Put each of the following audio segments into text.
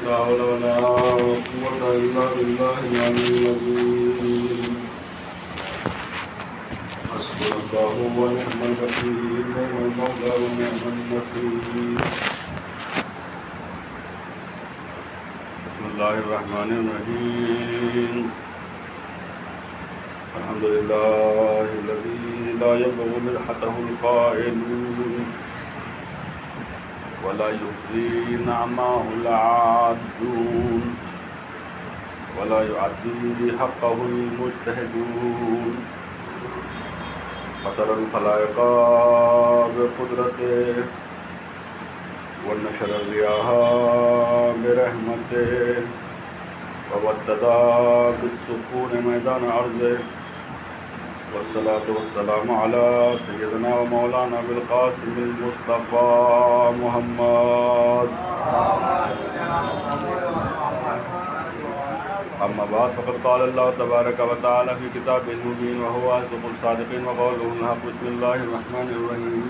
لا حول ولا قوة إلا بالله العلي العظيم حسبنا الله ونعم الوكيل نعم المولى ونعم النصير بسم الله الرحمن الرحيم الحمد لله الذي لا يبلغ مدحته القائلون ولا يخزي نعمه العادون ولا يعدي حقه المجتهدون فطر الخلائق بقدرته ونشر الرياح برحمته ووددا بالسكون ميدان أرضه والصلاة والسلام على سيدنا ومولانا بالقاسم المصطفى محمد أما بعد فقد قال الله تبارك وتعالى في كتابه المبين وهو أصدق الصادقين وقوله الحق بسم الله الرحمن الرحيم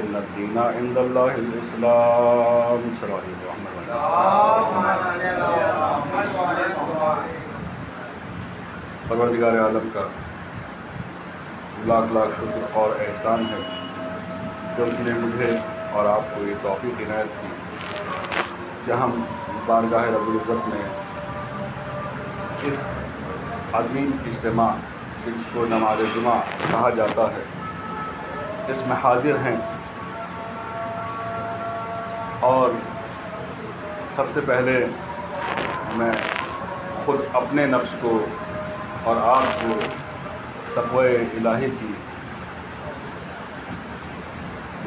إن الدين عند الله الإسلام صلى الله عليه وسلم پروردگار عالم کا لاکھ لاکھ شکر اور احسان ہے جو اس نے مجھے اور آپ کو یہ توفیق عنایت کی کہ ہم بارگاہ رب العزت میں اس عظیم اجتماع جس کو نماز جمعہ کہا جاتا ہے اس میں حاضر ہیں، اور سب سے پہلے میں خود اپنے نفس کو اور آپ کو تقوی الہی کی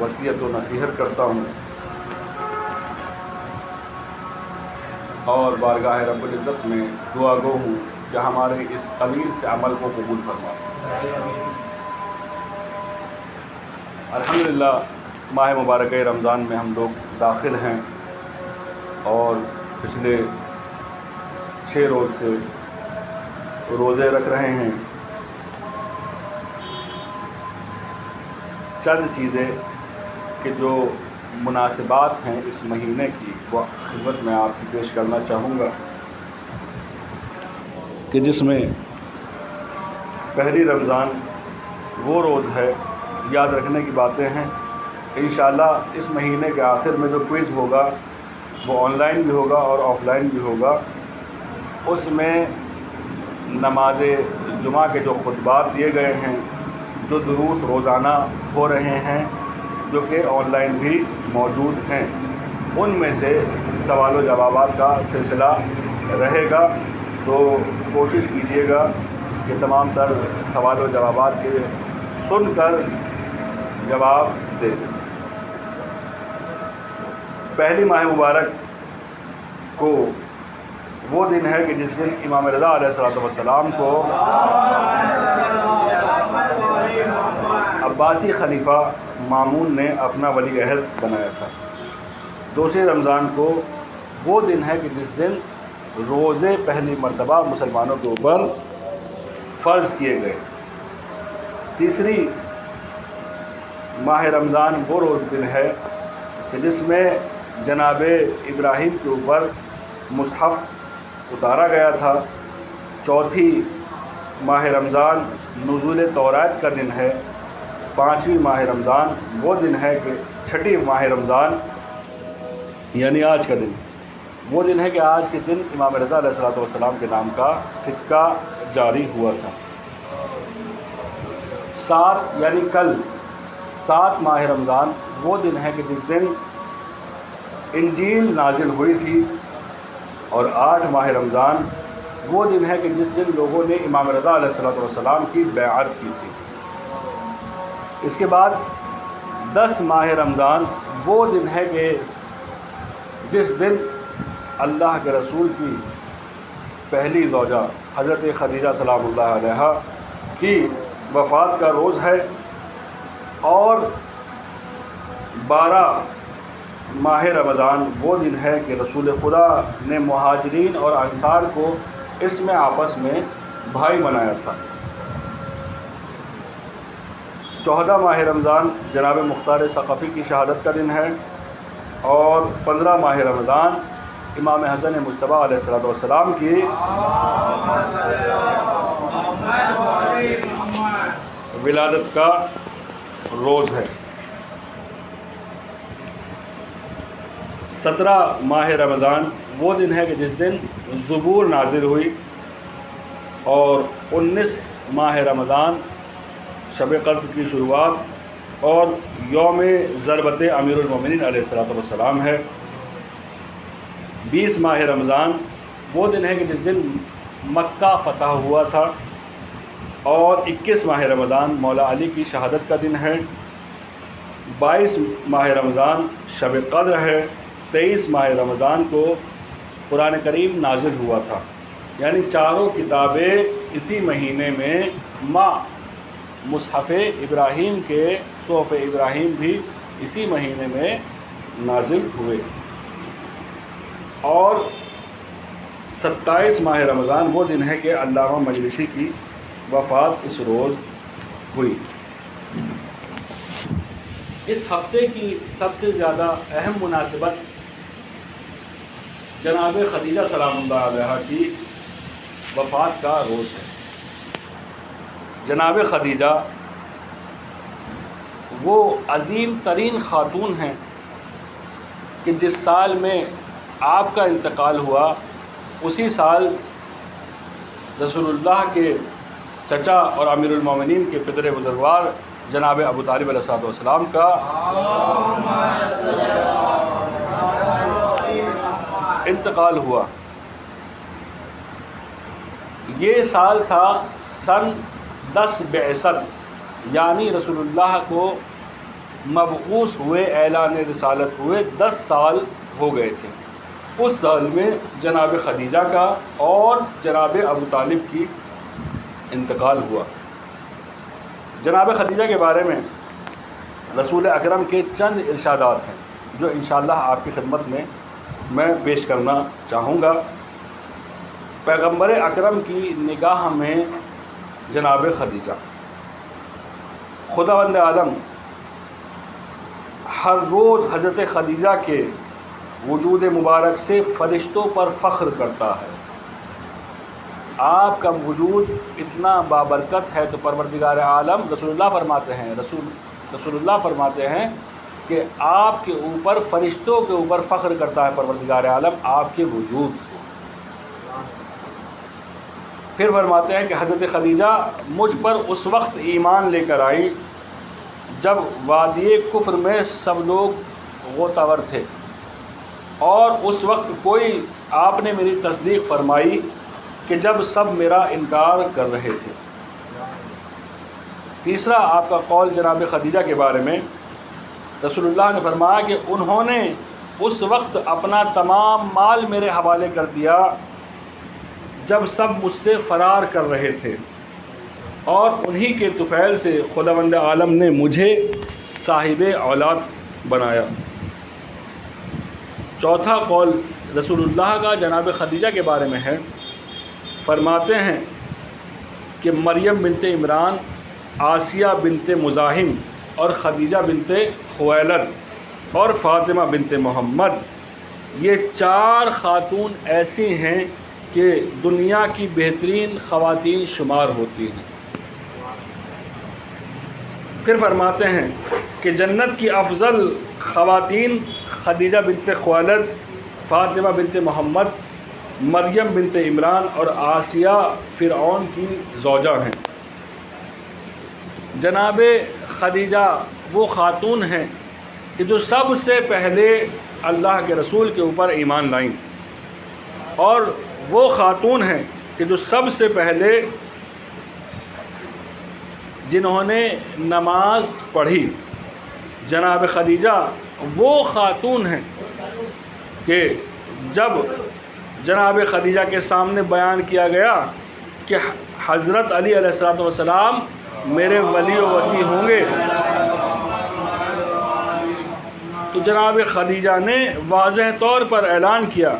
وصیت و نصیحت کرتا ہوں اور بارگاہ رب العزت میں دعا گو ہوں کہ ہمارے اس قلیل سے عمل کو قبول فرما۔ الحمدللہ ماہ مبارکہ رمضان میں ہم لوگ داخل ہیں اور پچھلے 6 روز سے روزے رکھ رہے ہیں۔ چند چیزیں کہ جو مناسبات ہیں اس مہینے کی وہ خدمت میں آپ کی پیش کرنا چاہوں گا کہ جس میں پہلی رمضان وہ روز ہے، یاد رکھنے کی باتیں ہیں۔ انشاءاللہ اس مہینے کے آخر میں جو کوئز ہوگا وہ آن لائن بھی ہوگا اور آف لائن بھی ہوگا، اس میں نماز جمعہ کے جو خطبات دیے گئے ہیں، جو دروس روزانہ ہو رہے ہیں جو کہ آن لائن بھی موجود ہیں، ان میں سے سوال و جوابات کا سلسلہ رہے گا، تو کوشش کیجیے گا کہ تمام تر سوال و جوابات کے سن کر جواب دیں۔ پہلی ماہ مبارک کو وہ دن ہے کہ جس دن امام رضا علیہ السلام کو عباسی خلیفہ مامون نے اپنا ولی عہد بنایا تھا۔ دوسری رمضان کو وہ دن ہے کہ جس دن روزے پہلی مرتبہ مسلمانوں کے اوپر فرض کیے گئے۔ تیسری ماہ رمضان وہ روز دن ہے کہ جس میں جناب ابراہیم کے اوپر مصحف اتارا گیا تھا۔ چوتھی ماہ رمضان نزول تورات کا دن ہے۔ پانچویں ماہ رمضان وہ دن ہے کہ چھٹی ماہ رمضان یعنی آج کا دن وہ دن ہے کہ آج کے دن امام رضا علیہ السلام کے نام کا سکہ جاری ہوا تھا۔ 7 یعنی کل 7 ماہ رمضان وہ دن ہے کہ جس دن انجیل نازل ہوئی تھی، اور 8 ماہ رمضان وہ دن ہے کہ جس دن لوگوں نے امام رضا علیہ السلام کی بیعت کی تھی۔ اس کے بعد 10 ماہ رمضان وہ دن ہے کہ جس دن اللہ کے رسول کی پہلی زوجہ حضرت خدیجہ سلام اللہ علیہا کی وفات کا روز ہے، اور 12 ماہ رمضان وہ دن ہے کہ رسول خدا نے مہاجرین اور انصار کو اس میں آپس میں بھائی بنایا تھا۔ 14 ماہ رمضان جناب مختار ثقفی کی شہادت کا دن ہے، اور 15 ماہ رمضان امام حسن مجتبیٰ علیہ السلام کی ولادت کا روز ہے۔ 17 ماہ رمضان وہ دن ہے کہ جس دن زبور نازل ہوئی، اور 19 ماہ رمضان شب قدر کی شروعات اور یوم ضربت امیر المومنین علیہ السلام ہے۔ 20 ماہ رمضان وہ دن ہے کہ جس دن مکہ فتح ہوا تھا، اور 21 ماہ رمضان مولا علی کی شہادت کا دن ہے۔ 22 ماہ رمضان شب قدر ہے۔ 23 ماہ رمضان کو قرآن کریم نازل ہوا تھا، یعنی چاروں کتابیں اسی مہینے میں مصحف ابراہیم کے صحف ابراہیم بھی اسی مہینے میں نازل ہوئے۔ اور 27 ماہ رمضان وہ دن ہے کہ علامہ مجلسی کی وفات اس روز ہوئی۔ اس ہفتے کی سب سے زیادہ اہم مناسبت جناب خدیجہ سلام اللہ علیہا کی وفات کا روز ہے۔ جناب خدیجہ وہ عظیم ترین خاتون ہیں کہ جس سال میں آپ کا انتقال ہوا اسی سال رسول اللہ کے چچا اور امیر المومنین کے پدر بزرگوار جناب ابو طالب علیہ السلام کا انتقال ہوا۔ یہ سال تھا سن 10 بعثت، یعنی رسول اللہ کو مبعوث ہوئے، اعلان رسالت ہوئے 10 سال ہو گئے تھے۔ اس سال میں جناب خدیجہ کا اور جناب ابو طالب کی انتقال ہوا۔ جناب خدیجہ کے بارے میں رسول اکرم کے چند ارشادات ہیں جو انشاءاللہ آپ کی خدمت میں پیش کرنا چاہوں گا۔ پیغمبر اکرم کی نگاہ میں جناب خدیجہ، خداوند عالم ہر روز حضرت خدیجہ کے وجود مبارک سے فرشتوں پر فخر کرتا ہے۔ آپ کا وجود اتنا بابرکت ہے تو پروردگار عالم رسول اللہ فرماتے ہیں کہ آپ کے اوپر، فرشتوں کے اوپر فخر کرتا ہے پروردگار عالم آپ کے وجود سے۔ پھر فرماتے ہیں کہ حضرت خدیجہ مجھ پر اس وقت ایمان لے کر آئی جب وادی کفر میں سب لوگ غوطہ ور تھے، اور اس وقت آپ نے میری تصدیق فرمائی کہ جب سب میرا انکار کر رہے تھے۔ تیسرا آپ کا قول جناب خدیجہ کے بارے میں رسول اللہ نے فرمایا کہ انہوں نے اس وقت اپنا تمام مال میرے حوالے کر دیا جب سب مجھ سے فرار کر رہے تھے، اور انہی کے طفیل سے خداوند عالم نے مجھے صاحب اولاد بنایا۔ چوتھا قول رسول اللہ کا جناب خدیجہ کے بارے میں ہے، فرماتے ہیں کہ مریم بنت عمران، آسیہ بنت مزاحم اور خدیجہ بنت خویلد اور فاطمہ بنت محمد، یہ 4 خاتون ایسی ہیں کہ دنیا کی بہترین خواتین شمار ہوتی ہیں۔ پھر فرماتے ہیں کہ جنت کی افضل خواتین خدیجہ بنت خویلد، فاطمہ بنت محمد، مریم بنت عمران اور آسیہ فرعون کی زوجہ ہیں۔ جناب خدیجہ وہ خاتون ہیں کہ جو سب سے پہلے اللہ کے رسول کے اوپر ایمان لائیں، اور وہ خاتون ہیں کہ جو سب سے پہلے جنہوں نے نماز پڑھی۔ جناب خدیجہ وہ خاتون ہیں کہ جب جناب خدیجہ کے سامنے بیان کیا گیا کہ حضرت علی علیہ السلام میرے ولی و وصی ہوں گے، تو جناب خدیجہ نے واضح طور پر اعلان کیا،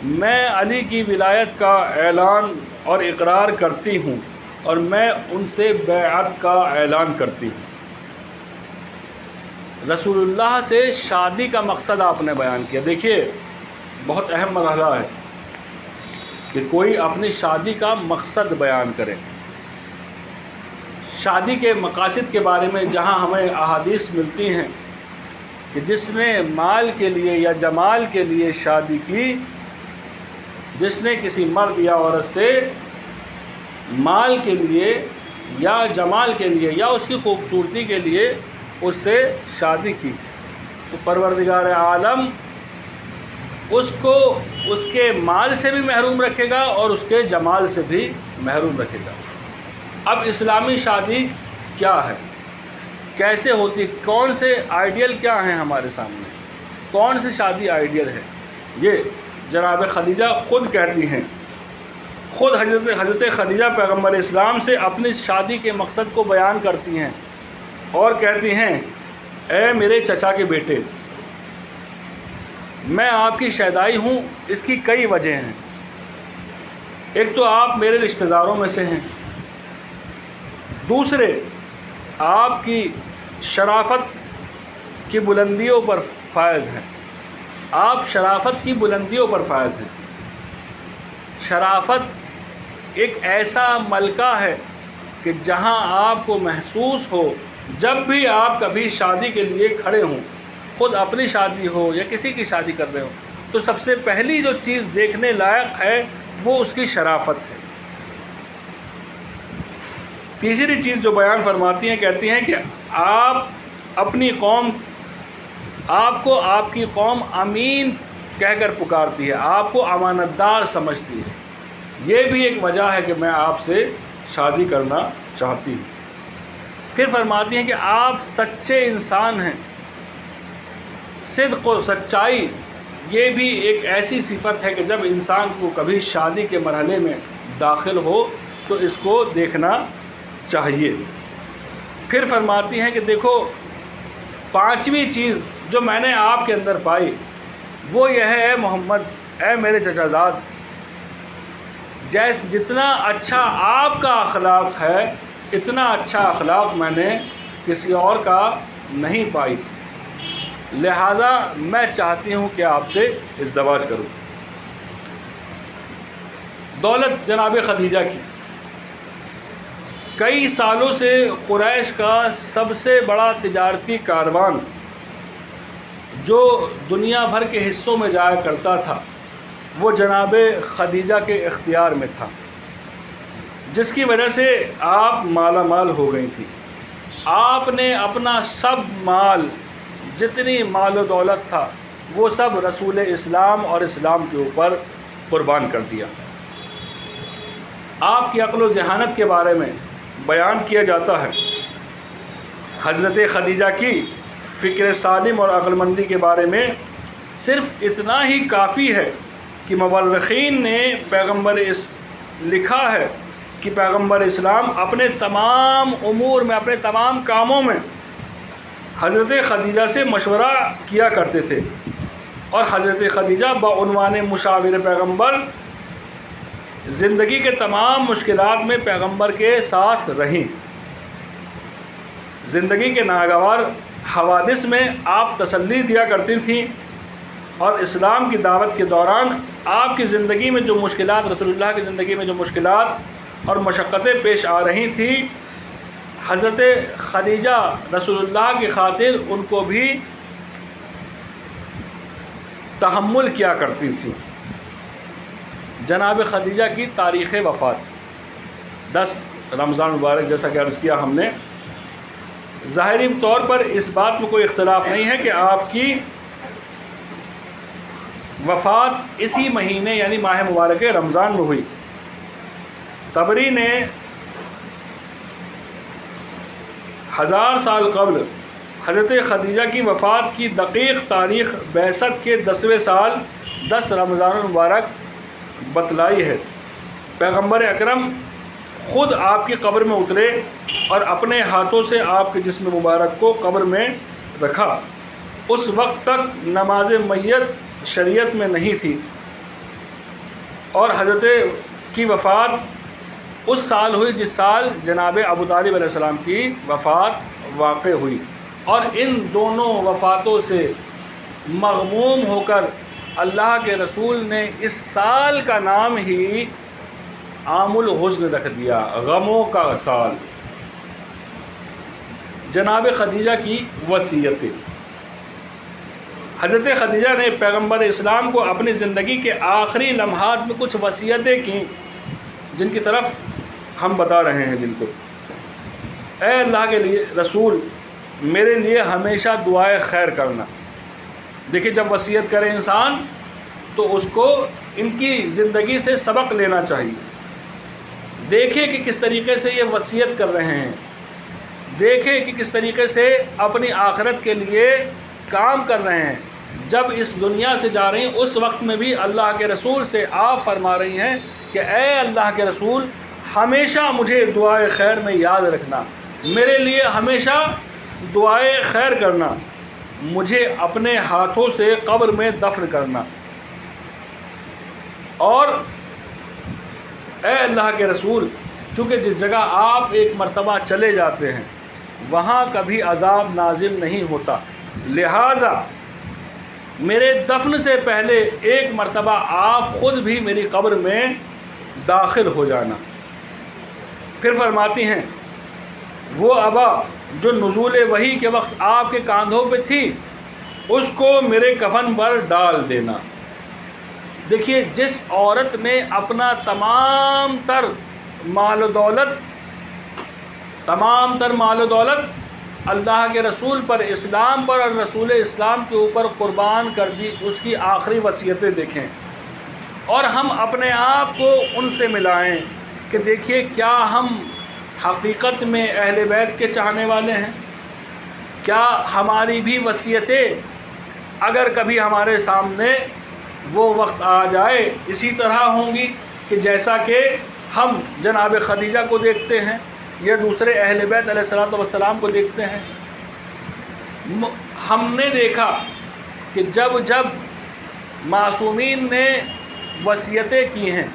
میں علی کی ولایت کا اعلان اور اقرار کرتی ہوں، اور میں ان سے بیعت کا اعلان کرتی ہوں۔ رسول اللہ سے شادی کا مقصد آپ نے بیان کیا۔ دیکھیے بہت اہم مرحلہ ہے کہ کوئی اپنی شادی کا مقصد بیان کرے۔ شادی کے مقاصد کے بارے میں جہاں ہمیں احادیث ملتی ہیں کہ جس نے مال کے لیے یا جمال کے لیے شادی کی، جس نے کسی مرد یا عورت سے مال کے لیے یا جمال کے لیے یا اس کی خوبصورتی کے لیے اس سے شادی کی، تو پروردگار عالم اس کو اس کے مال سے بھی محروم رکھے گا اور اس کے جمال سے بھی محروم رکھے گا۔ اب اسلامی شادی کیا ہے، کیسے ہوتی، کون سے آئیڈیل کیا ہیں ہمارے سامنے، کون سی شادی آئیڈیل ہے، یہ جناب خدیجہ خود کہتی ہیں۔ خود حضرت خدیجہ پیغمبر اسلام سے اپنی شادی کے مقصد کو بیان کرتی ہیں اور کہتی ہیں، اے میرے چچا کے بیٹے، میں آپ کی شیدائی ہوں، اس کی کئی وجہ ہیں۔ ایک تو آپ میرے رشتہ داروں میں سے ہیں، دوسرے آپ کی شرافت کی بلندیوں پر فائز ہیں، آپ شرافت کی بلندیوں پر فائز ہیں۔ شرافت ایک ایسا ملکہ ہے کہ جہاں آپ کو محسوس ہو، جب بھی آپ کبھی شادی کے لیے کھڑے ہوں، خود اپنی شادی ہو یا کسی کی شادی کر رہے ہو، تو سب سے پہلی جو چیز دیکھنے لائق ہے وہ اس کی شرافت ہے۔ تیسری چیز جو بیان فرماتی ہیں، کہتی ہیں کہ آپ اپنی قوم، آپ کو آپ کی قوم امین کہہ کر پکارتی ہے، آپ کو امانت دار سمجھتی ہے۔ یہ بھی ایک وجہ ہے کہ میں آپ سے شادی کرنا چاہتی ہوں۔ پھر فرماتی ہیں کہ آپ سچے انسان ہیں۔ صدق و سچائی یہ بھی ایک ایسی صفت ہے کہ جب انسان کو کبھی شادی کے مرحلے میں داخل ہو تو اس کو دیکھنا چاہیے۔ پھر فرماتی ہیں کہ دیکھو، پانچویں چیز جو میں نے آپ کے اندر پائی وہ یہ ہے، اے محمد، اے میرے چچا زاد، جتنا اچھا آپ کا اخلاق ہے اتنا اچھا اخلاق میں نے کسی اور کا نہیں پائی، لہٰذا میں چاہتی ہوں کہ آپ سے ازدواج کروں۔ دولت جناب خدیجہ کی کئی سالوں سے قریش کا سب سے بڑا تجارتی کاروان جو دنیا بھر کے حصوں میں جایا کرتا تھا وہ جناب خدیجہ کے اختیار میں تھا، جس کی وجہ سے آپ مالا مال ہو گئی تھی۔ آپ نے اپنا سب مال، جتنی مال و دولت تھا، وہ سب رسول اسلام اور اسلام کے اوپر قربان کر دیا۔ آپ کی عقل و ذہانت کے بارے میں بیان کیا جاتا ہے، حضرت خدیجہ کی فکر سالم اور عقل مندی کے بارے میں صرف اتنا ہی کافی ہے کہ مورخین نے لکھا ہے کہ پیغمبر اسلام اپنے تمام امور میں، اپنے تمام کاموں میں حضرت خدیجہ سے مشورہ کیا کرتے تھے، اور حضرت خدیجہ بعنوان مشاور پیغمبر زندگی کے تمام مشکلات میں پیغمبر کے ساتھ رہیں۔ زندگی کے ناگوار حوادث میں آپ تسلی دیا کرتی تھیں، اور اسلام کی دعوت کے دوران آپ کی زندگی میں جو مشکلات، رسول اللہ کی زندگی میں جو مشکلات اور مشقتیں پیش آ رہی تھیں، حضرت خدیجہ رسول اللہ کی خاطر ان کو بھی تحمل کیا کرتی تھیں۔ جناب خدیجہ کی تاریخ وفات 10 رمضان مبارک، جیسا کہ عرض کیا ہم نے، ظاہری طور پر اس بات میں کوئی اختلاف نہیں ہے کہ آپ کی وفات اسی مہینے یعنی ماہ مبارک رمضان میں ہوئی۔ طبری نے 1000 سال قبل حضرت خدیجہ کی وفات کی دقیق تاریخ بعثت کے 10ویں سال 10 رمضان المبارک بتلائی ہے۔ پیغمبر اکرم خود آپ کی قبر میں اترے اور اپنے ہاتھوں سے آپ کے جسم مبارک کو قبر میں رکھا۔ اس وقت تک نماز میت شریعت میں نہیں تھی، اور حضرت کی وفات اس سال ہوئی جس سال جناب ابو طالب علیہ السلام کی وفات واقع ہوئی۔ اور ان دونوں وفاتوں سے مغموم ہو کر اللہ کے رسول نے اس سال کا نام ہی عام الحزن رکھ دیا، غموں کا سال۔ جناب خدیجہ کی وصیتیں۔ حضرت خدیجہ نے پیغمبر اسلام کو اپنی زندگی کے آخری لمحات میں کچھ وصیتیں کیں، جن کی طرف ہم بتا رہے ہیں جن کو۔ اے اللہ کے لیے رسول، میرے لیے ہمیشہ دعائے خیر کرنا۔ دیکھیے جب وصیت کرے انسان تو اس کو ان کی زندگی سے سبق لینا چاہیے۔ دیکھے کہ کس طریقے سے یہ وصیت کر رہے ہیں، دیکھے کہ کس طریقے سے اپنی آخرت کے لیے کام کر رہے ہیں۔ جب اس دنیا سے جا رہی ہیں اس وقت میں بھی اللہ کے رسول سے آپ فرما رہی ہیں کہ اے اللہ کے رسول، ہمیشہ مجھے دعائے خیر میں یاد رکھنا، میرے لیے ہمیشہ دعائے خیر کرنا، مجھے اپنے ہاتھوں سے قبر میں دفن کرنا۔ اور اے اللہ کے رسول، چونکہ جس جگہ آپ ایک مرتبہ چلے جاتے ہیں وہاں کبھی عذاب نازل نہیں ہوتا، لہٰذا میرے دفن سے پہلے ایک مرتبہ آپ خود بھی میری قبر میں داخل ہو جانا۔ پھر فرماتی ہیں وہ ابا جو نزول وحی کے وقت آپ کے کاندھوں پہ تھی اس کو میرے کفن پر ڈال دینا۔ دیکھیے جس عورت نے اپنا تمام تر مال و دولت اللہ کے رسول پر، اسلام پر اور رسول اسلام کے اوپر قربان کر دی، اس کی آخری وصیتیں دیکھیں اور ہم اپنے آپ کو ان سے ملائیں کہ دیکھیے کیا ہم حقیقت میں اہل بیت کے چاہنے والے ہیں؟ کیا ہماری بھی وصیتیں اگر کبھی ہمارے سامنے وہ وقت آ جائے اسی طرح ہوں گی کہ جیسا کہ ہم جناب خدیجہ کو دیکھتے ہیں یا دوسرے اہل بیت علیہ الصلوۃ والسلام کو دیکھتے ہیں؟ ہم نے دیکھا کہ جب معصومین نے وصیتیں کی ہیں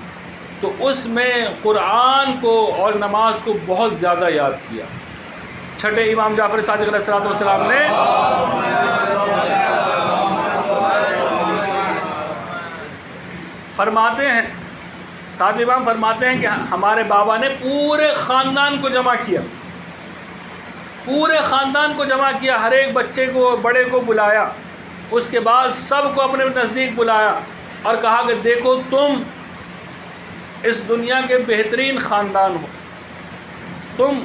تو اس میں قرآن کو اور نماز کو بہت زیادہ یاد کیا۔ چھٹے امام جعفر صادق علیہ الصلوۃ والسلام نے فرماتے ہیں، سعد امام فرماتے ہیں کہ ہمارے بابا نے پورے خاندان کو جمع کیا، پورے خاندان کو جمع کیا، ہر ایک بچے کو بڑے کو بلایا، اس کے بعد سب کو اپنے نزدیک بلایا اور کہا کہ دیکھو تم اس دنیا کے بہترین خاندان ہو، تم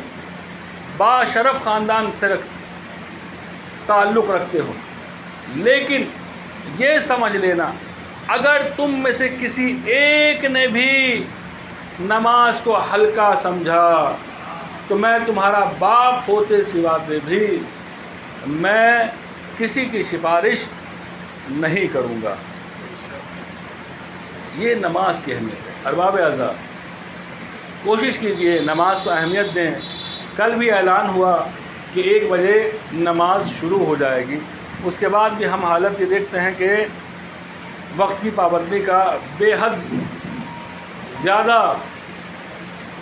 باشرف خاندان سے تعلق رکھتے ہو، لیکن یہ سمجھ لینا اگر تم میں سے کسی ایک نے بھی نماز کو ہلکا سمجھا تو میں تمہارا باپ ہوتے سوا بھی میں کسی کی سفارش نہیں کروں گا۔ یہ نماز کی اہمیت ہے۔ ارباب اعزاز، کوشش کیجئے نماز کو اہمیت دیں۔ کل بھی اعلان ہوا کہ 1 بجے نماز شروع ہو جائے گی، اس کے بعد بھی ہم حالت یہ دیکھتے ہیں کہ وقت کی پابندی کا بے حد زیادہ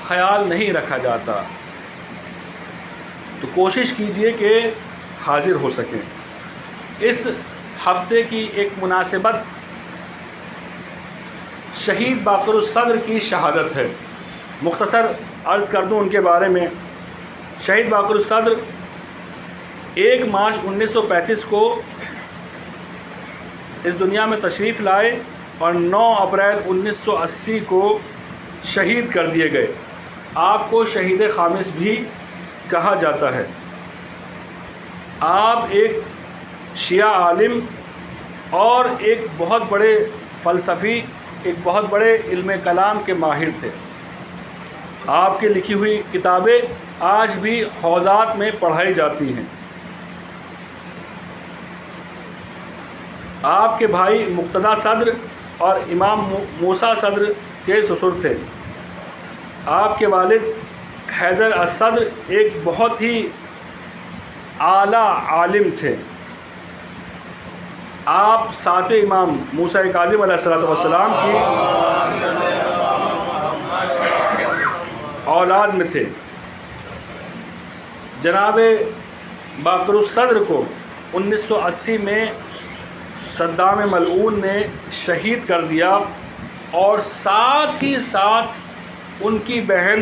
خیال نہیں رکھا جاتا، تو کوشش کیجئے کہ حاضر ہو سکیں۔ اس ہفتے کی ایک مناسبت شہید باقر الصدر کی شہادت ہے۔ مختصر عرض کر دوں ان کے بارے میں۔ شہید باقر الصدر 1 مارچ 1935 کو اس دنیا میں تشریف لائے اور 9 اپریل 1980 کو شہید کر دیے گئے۔ آپ کو شہید خامس بھی کہا جاتا ہے۔ آپ ایک شیعہ عالم اور ایک بہت بڑے فلسفی، ایک بہت بڑے علم کلام کے ماہر تھے۔ آپ کی لکھی ہوئی کتابیں آج بھی حوزات میں پڑھائی جاتی ہیں۔ آپ کے بھائی مقتدی صدر اور امام موسیٰ صدر کے سسر تھے۔ آپ کے والد حیدر الصدر ایک بہت ہی اعلیٰ عالم تھے۔ آپ 7 امام موسیٰ کاظم علیہ السلام کی اولاد میں تھے۔ جناب باقر الصدر کو 1980 میں صدام ملعون نے شہید کر دیا، اور ساتھ ہی ساتھ ان کی بہن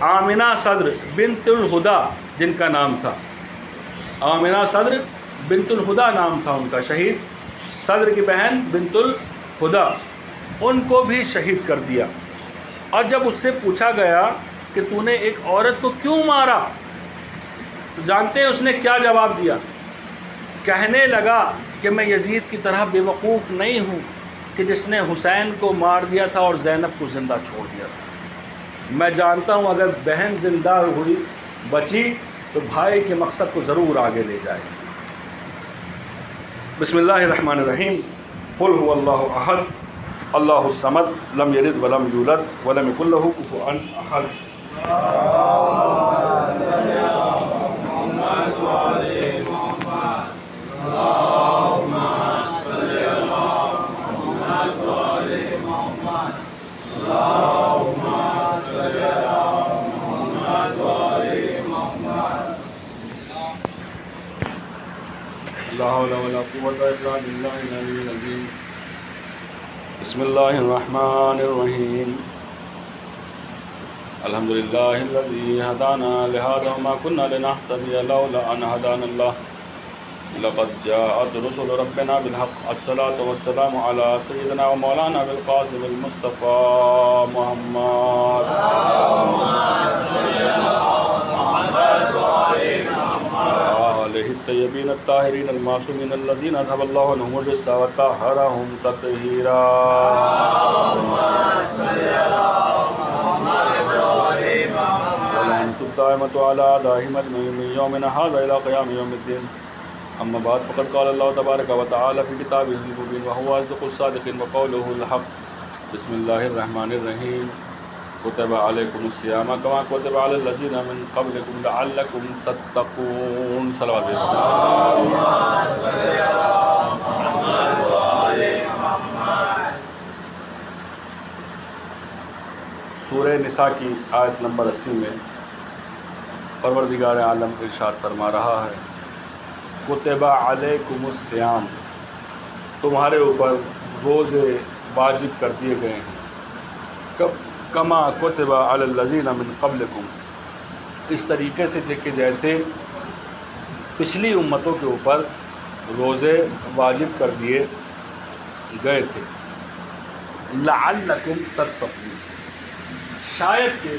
آمنہ صدر بنت الہدا، جن کا نام تھا آمنہ صدر بنت الہدا نام تھا ان کا، شہید صدر کی بہن بنت الہدا، ان کو بھی شہید کر دیا۔ اور جب اس سے پوچھا گیا کہ تو نے ایک عورت کو کیوں مارا، تو جانتے ہیں اس نے کیا جواب دیا؟ کہنے لگا کہ میں یزید کی طرح بے وقوف نہیں ہوں کہ جس نے حسین کو مار دیا تھا اور زینب کو زندہ چھوڑ دیا تھا۔ میں جانتا ہوں اگر بہن زندہ ہوئی بچی تو بھائی کے مقصد کو ضرور آگے لے جائے۔ بسم اللہ الرحمن الرحیم۔ قل هو اللہ احد اللہ الصمد لم یلد ولم یولد ولم یکن له کفوا احد۔ لا حول ولا قوة إلا بالله العلي العظيم۔ بسم الله الرحمن الرحيم۔ الحمد لله الذي هدانا لهذا وما كنا لنهتدي لولا أن هدانا الله لقد جاءت رسل ربنا بالحق الصلاة والسلام على سيدنا ومولانا بالقاسم المصطفى محمد آلہ الطیبین الطاہرین المعصومین الذین اذهب اللہ عنہم الرجس وطہرہم تطہیرا۔ ولعنۃ الدائمۃ علی اعدائہم اجمعین من یومنا ھذا الی قیام یوم الدین۔ اما بعد فقد قال اللہ تبارک وتعالی فی کتابہ المبین وہو اصدق الصادقین وقولہ الحق۔ بسم اللہ الرحمن الرحیم۔ كتب عليكم الصيام كما كتب على الذين من قبلكم لعلكم تتقون۔ صلوات سورہ نساء کی آیت نمبر 80 میں پروردگار عالم ارشاد فرما رہا ہے، کتب علیکم الصیام، تمہارے اوپر روزے واجب کر دیے گئے ہیں، کما کتب علی الذین من قبلکم، اس طریقے سے کہ جیسے پچھلی امتوں کے اوپر روزے واجب کر دیے گئے تھے، لعلکم تتقون، شاید کہ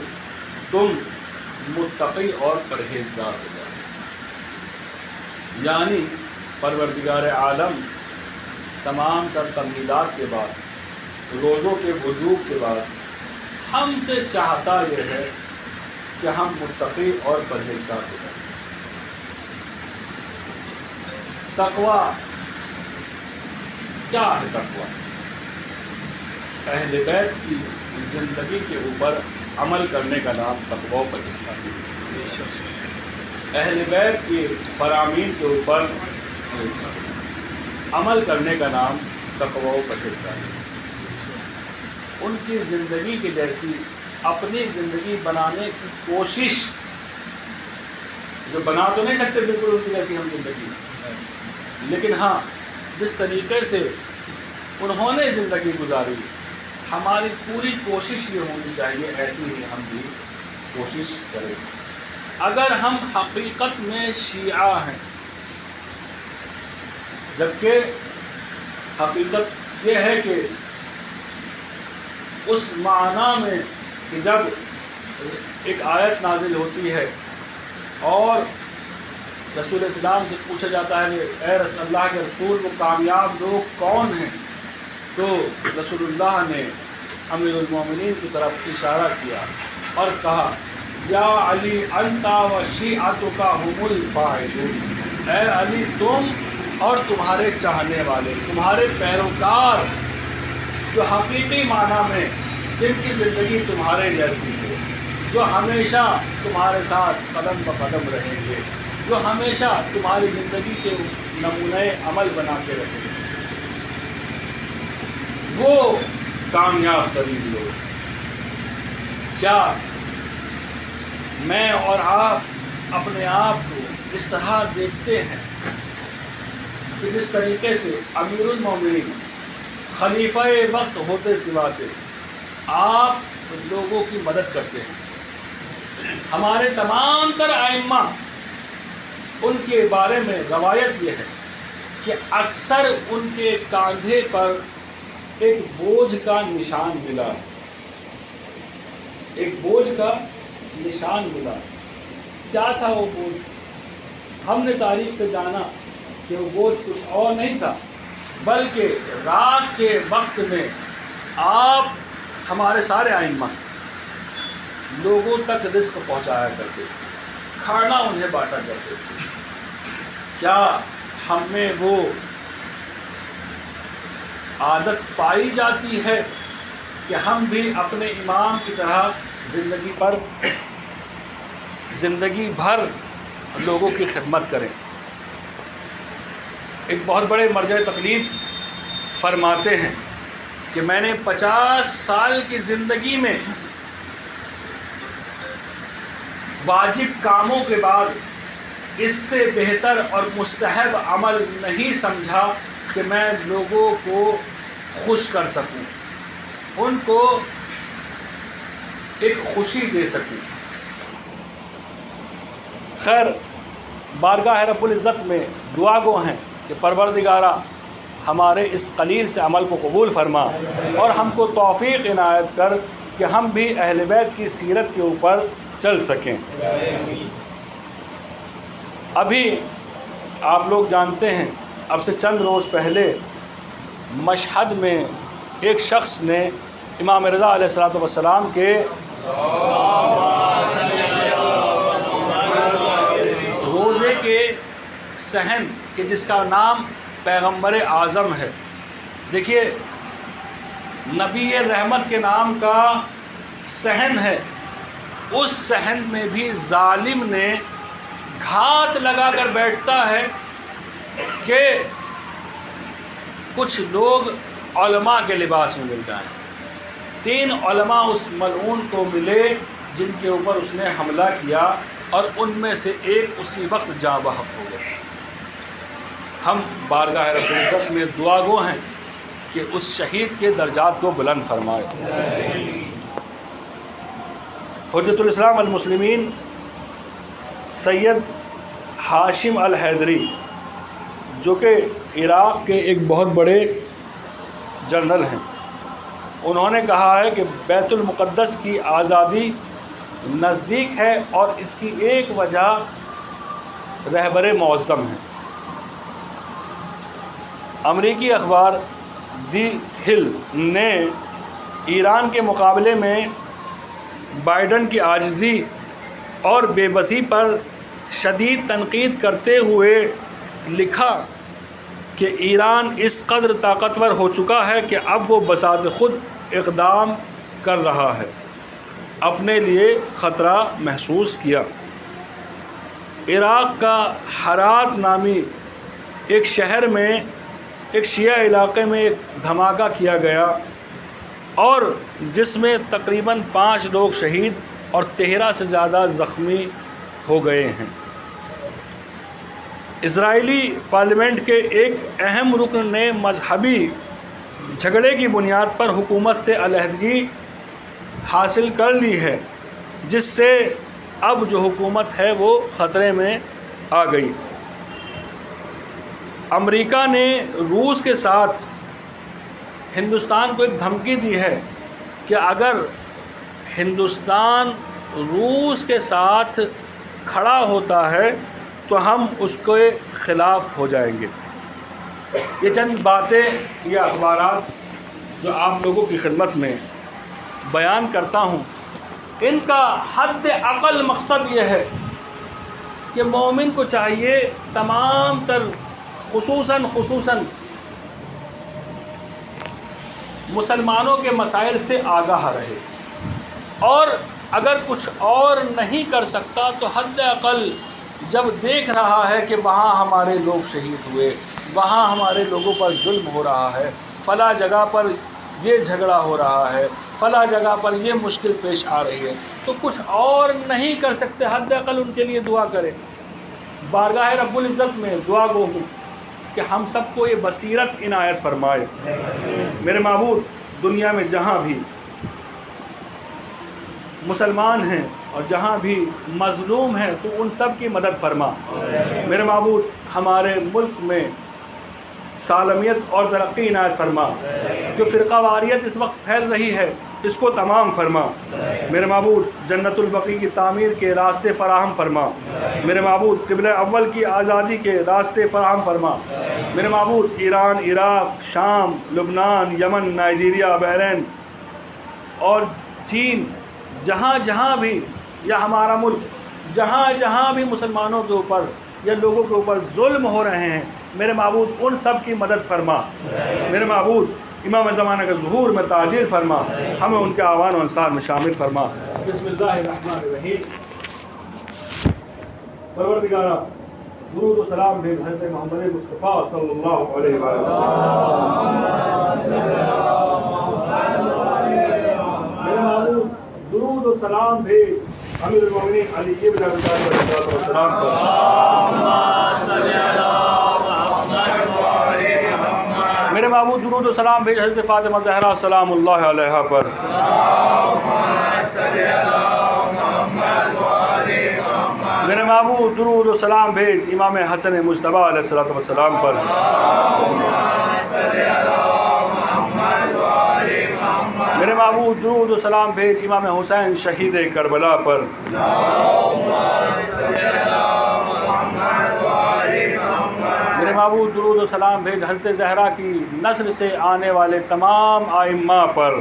تم متقی اور پرہیزگار ہو جائے۔ یعنی پروردگار عالم تمام تر تمہیدات کے بعد، روزوں کے وجوب کے بعد ہم سے چاہتا یہ ہے کہ ہم متقی اور پرہیزگار ہو جائیں۔ تقویٰ کیا ہے؟ تقویٰ اہل بیت کی زندگی کے اوپر عمل کرنے کا نام تقویٰ و پرہیزگاری ہے۔ اہل بیت کے فرامین کے اوپر عمل کرنے کا نام تقویٰ و پرہیزگاری ہے۔ ان کی زندگی کی جیسی اپنی زندگی بنانے کی کوشش، جو بنا تو نہیں سکتے بالکل ان کی جیسی ہم زندگی، لیکن ہاں جس طریقے سے انہوں نے زندگی گزاری، ہماری پوری کوشش یہ ہونی چاہیے ایسی ہی ہم بھی کوشش کریں۔ اگر ہم حقیقت میں شیعہ ہیں، جبکہ حقیقت یہ ہے کہ اس معنی میں کہ جب ایک آیت نازل ہوتی ہے اور رسول اسلام سے پوچھا جاتا ہے کہ اے اللہ کے رسول وہ کامیاب لوگ کون ہیں، تو رسول اللہ نے امیر المومنین کی طرف اشارہ کیا اور کہا یا علی انت و شیعتک هم الفائزون، اے علی تم اور تمہارے چاہنے والے، تمہارے پیروکار جو حقیقی معنی میں جن کی زندگی تمہارے جیسی ہے، جو ہمیشہ تمہارے ساتھ قدم بقدم رہیں گے، جو ہمیشہ تمہاری زندگی کے نمونۂ عمل بنا کے رہیں گے، وہ کامیاب ترین لوگ۔ کیا میں اور آپ اپنے آپ کو اس طرح دیکھتے ہیں کہ جس طریقے سے امیر المومنین خلیفہ وقت ہوتے سوا کے آپ لوگوں کی مدد کرتے ہیں. ہمارے تمام تر ائمہ ان کے بارے میں روایت یہ ہے کہ اکثر ان کے کاندھے پر ایک بوجھ کا نشان ملا، ایک بوجھ کا نشان ملا. کیا تھا وہ بوجھ؟ ہم نے تاریخ سے جانا کہ وہ بوجھ کچھ اور نہیں تھا بلکہ رات کے وقت میں آپ ہمارے سارے ائمہ لوگوں تک رزق پہنچایا کرتے تھے، کھانا انہیں بانٹا کرتے تھے. کیا ہم میں وہ عادت پائی جاتی ہے کہ ہم بھی اپنے امام کی طرح زندگی بھر لوگوں کی خدمت کریں؟ ایک بہت بڑے مرجع تقلید فرماتے ہیں کہ میں نے 50 سال کی زندگی میں واجب کاموں کے بعد اس سے بہتر اور مستحب عمل نہیں سمجھا کہ میں لوگوں کو خوش کر سکوں، ان کو ایک خوشی دے سکوں. خیر، بارگاہ رب العزت میں دعا گو ہیں کہ پروردگارہ ہمارے اس قلیل سے عمل کو قبول فرما اور ہم کو توفیق عنایت کر کہ ہم بھی اہل بیت کی سیرت کے اوپر چل سکیں. ابھی آپ لوگ جانتے ہیں اب سے چند روز پہلے مشہد میں ایک شخص نے امام رضا علیہ السلام کے روزے کے صحن کہ جس کا نام پیغمبر اعظم ہے. دیکھیے، نبی رحمت کے نام کا صحن ہے، اس صحن میں بھی ظالم نے گھات لگا کر بیٹھتا ہے کہ کچھ لوگ علماء کے لباس میں مل جائیں. 3 علماء اس ملعون کو ملے جن کے اوپر اس نے حملہ کیا اور ان میں سے ایک اسی وقت جاں بحق ہو گئے. ہم بارگاہ رب العزت میں دعا گو ہیں کہ اس شہید کے درجات کو بلند فرمائے. حجت الاسلام المسلمین سید ہاشم الحیدری، جو کہ عراق کے ایک بہت بڑے جنرل ہیں، انہوں نے کہا ہے کہ بیت المقدس کی آزادی نزدیک ہے اور اس کی ایک وجہ رہبر معظم ہے. امریکی اخبار دی ہل نے ایران کے مقابلے میں بائیڈن کی عاجزی اور بے بسی پر شدید تنقید کرتے ہوئے لکھا کہ ایران اس قدر طاقتور ہو چکا ہے کہ اب وہ بذات خود اقدام کر رہا ہے. اپنے لیے خطرہ محسوس کیا. عراق کا ہرات نامی ایک شہر میں ایک شیعہ علاقے میں ایک دھماکہ کیا گیا اور جس میں تقریباً 5 لوگ شہید اور 13 سے زیادہ زخمی ہو گئے ہیں. اسرائیلی پارلیمنٹ کے ایک اہم رکن نے مذہبی جھگڑے کی بنیاد پر حکومت سے علیحدگی حاصل کر لی ہے، جس سے اب جو حکومت ہے وہ خطرے میں آ گئی. امریکہ نے روس کے ساتھ ہندوستان کو ایک دھمکی دی ہے کہ اگر ہندوستان روس کے ساتھ کھڑا ہوتا ہے تو ہم اس کے خلاف ہو جائیں گے. یہ چند باتیں، یہ اخبارات جو آپ لوگوں کی خدمت میں بیان کرتا ہوں، ان کا حد اقل مقصد یہ ہے کہ مومن کو چاہیے تمام تر خصوصاً مسلمانوں کے مسائل سے آگاہ رہے، اور اگر کچھ اور نہیں کر سکتا تو حد اقل جب دیکھ رہا ہے کہ وہاں ہمارے لوگ شہید ہوئے، وہاں ہمارے لوگوں پر ظلم ہو رہا ہے، فلاں جگہ پر یہ جھگڑا ہو رہا ہے، فلاں جگہ پر یہ مشکل پیش آ رہی ہے، تو کچھ اور نہیں کر سکتے، حد اقل ان کے لیے دعا کریں، بارگاہ رب العزت میں دعا گو ہوں کہ ہم سب کو یہ بصیرت عنایت فرمائے۔ میرے معبود دنیا میں جہاں بھی مسلمان ہیں اور جہاں بھی مظلوم ہیں تو ان سب کی مدد فرما۔ میرے معبود ہمارے ملک میں سالمیت اور ترقی عنایت فرما، جو فرقہ واریت اس وقت پھیل رہی ہے اس کو تمام فرما۔ میرے معبود جنت البقیع کی تعمیر کے راستے فراہم فرما۔ میرے معبود قبلہ اول کی آزادی کے راستے فراہم فرما۔ میرے معبود ایران، عراق، شام، لبنان، یمن، نائجیریا، بحرین اور چین، جہاں جہاں بھی یا ہمارا ملک جہاں جہاں بھی مسلمانوں کے اوپر یا لوگوں کے اوپر ظلم ہو رہے ہیں، میرے معبود ان سب کی مدد فرما۔ میرے معبود امام زمانہ کے ظہور میں تاجیل فرما، ہمیں ان کے اعوان و انصار میں شامل فرما۔ بسم اللہ الرحمن الرحیم۔ پروردگارا درود و سلام بھیج حضرت محمد مصطفیٰ صلی اللہ علیہ وسلم۔ میرے معبود درود و سلام بھیج امیر المومنین علی ابن ابی طالب علیہ السلام پر۔ میرے معبود درود و سلام بھیج حضرت فاطمہ زہرا سلام اللہ علیہا پر۔ میرے معبود درود و سلام بھیج امام حسن مجتبیٰ علیہ السلام پر۔ میرے معبود درود و سلام بھیج امام حسین شہید کربلا پر۔ میرے معبود درود و سلام بھیج حضرت زہرا کی نسل سے آنے والے تمام ائمہ پر۔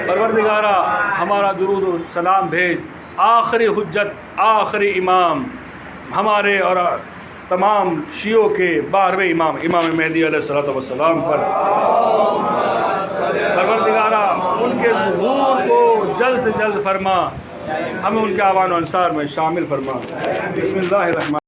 پروردگارا ہمارا درود و سلام بھیج آخری حجت، آخری امام، ہمارے اور تمام شیعوں کے 12ویں امام امام مہدی علیہ السلام پر۔ پروردگارا ان کے ظہور کو جلد سے جلد فرما، ہمیں ان کے اعوان و انصار میں شامل فرما۔ بسم اللہ الرحمن